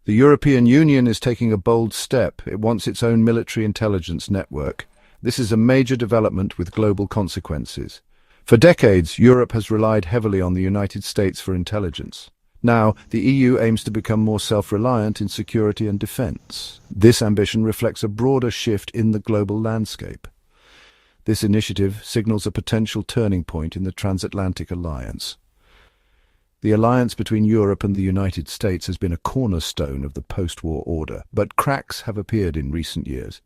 The European Union is taking a bold step. It wants its own military intelligence network. This is a major development with global consequences. For decades, Europe has relied heavily on the United States for intelligence. Now, the EU aims to become more self-reliant in security and defense. This ambition reflects a broader shift in the global landscape. This initiative signals a potential turning point in the transatlantic alliance. The alliance between Europe and the United States has been a cornerstone of the post-war order, but cracks have appeared in recent years.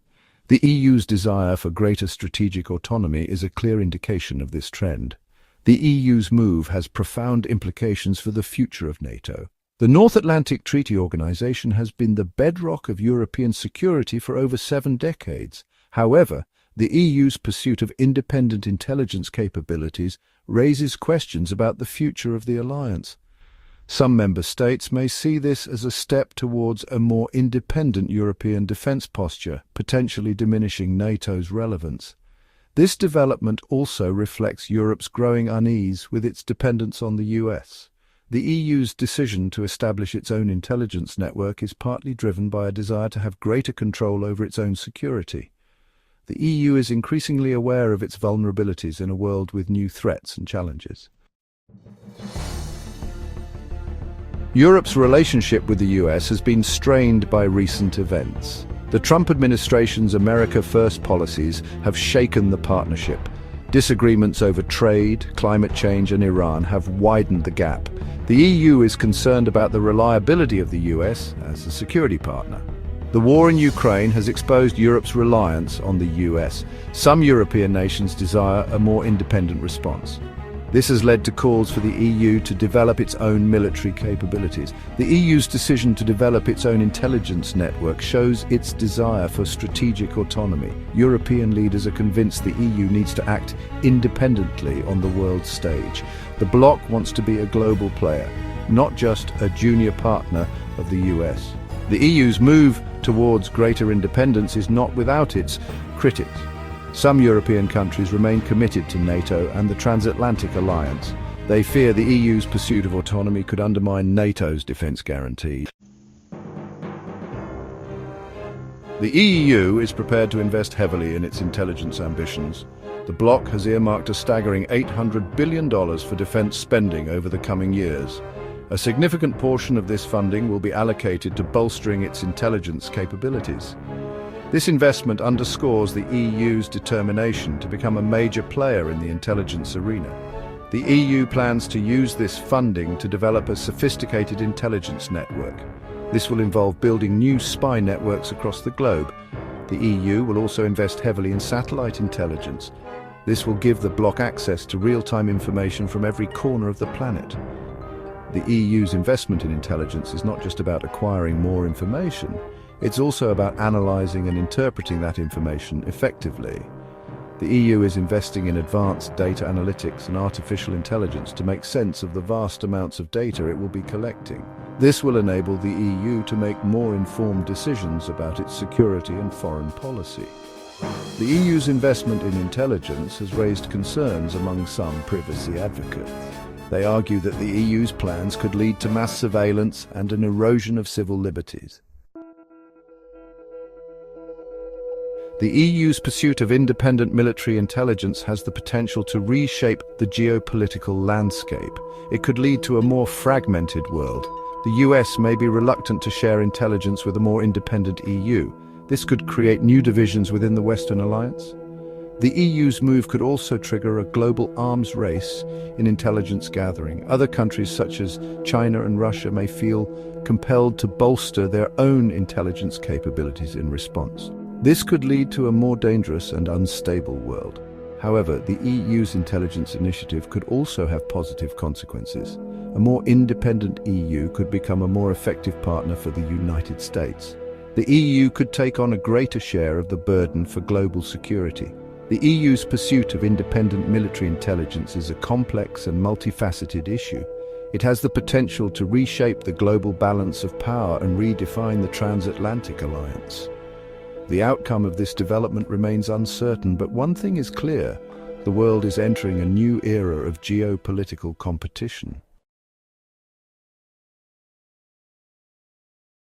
The EU's desire for greater strategic autonomy is a clear indication of this trend. The EU's move has profound implications for the future of NATO. The North Atlantic Treaty Organization has been the bedrock of European security for over 7 decades. However, the EU's pursuit of independent intelligence capabilities raises questions about the future of the alliance. Some member states may see this as a step towards a more independent European defense posture, potentially diminishing NATO's relevance. This development also reflects Europe's growing unease with its dependence on the US. The EU's decision to establish its own intelligence network is partly driven by a desire to have greater control over its own security. The EU is increasingly aware of its vulnerabilities in a world with new threats and challenges. Europe's relationship with the US has been strained by recent events. The Trump administration's America First policies have shaken the partnership. Disagreements over trade, climate change, and Iran have widened the gap. The EU is concerned about the reliability of the US as a security partner. The war in Ukraine has exposed Europe's reliance on the US. Some European nations desire a more independent response. This has led to calls for the EU to develop its own military capabilities. The EU's decision to develop its own intelligence network shows its desire for strategic autonomy. European leaders are convinced the EU needs to act independently on the world stage. The bloc wants to be a global player, not just a junior partner of the US. The EU's move towards greater independence is not without its critics. Some European countries remain committed to NATO and the transatlantic alliance. They fear the EU's pursuit of autonomy could undermine NATO's defense guarantees. The EU is prepared to invest heavily in its intelligence ambitions. The bloc has earmarked a staggering $800 billion for defense spending over the coming years. A significant portion of this funding will be allocated to bolstering its intelligence capabilities. This investment underscores the EU's determination to become a major player in the intelligence arena. The EU plans to use this funding to develop a sophisticated intelligence network. This will involve building new spy networks across the globe. The EU will also invest heavily in satellite intelligence. This will give the bloc access to real-time information from every corner of the planet. The EU's investment in intelligence is not just about acquiring more information. It's also about analyzing and interpreting that information effectively. The EU is investing in advanced data analytics and artificial intelligence to make sense of the vast amounts of data it will be collecting. This will enable the EU to make more informed decisions about its security and foreign policy. The EU's investment in intelligence has raised concerns among some privacy advocates. They argue that the EU's plans could lead to mass surveillance and an erosion of civil liberties. The EU's pursuit of independent military intelligence has the potential to reshape the geopolitical landscape. It could lead to a more fragmented world. The US may be reluctant to share intelligence with a more independent EU. This could create new divisions within the Western alliance. The EU's move could also trigger a global arms race in intelligence gathering. Other countries such as China and Russia may feel compelled to bolster their own intelligence capabilities in response. This could lead to a more dangerous and unstable world. However, the EU's intelligence initiative could also have positive consequences. A more independent EU could become a more effective partner for the United States. The EU could take on a greater share of the burden for global security. The EU's pursuit of independent military intelligence is a complex and multifaceted issue. It has the potential to reshape the global balance of power and redefine the transatlantic alliance. The outcome of this development remains uncertain, but one thing is clear: the world is entering a new era of geopolitical competition.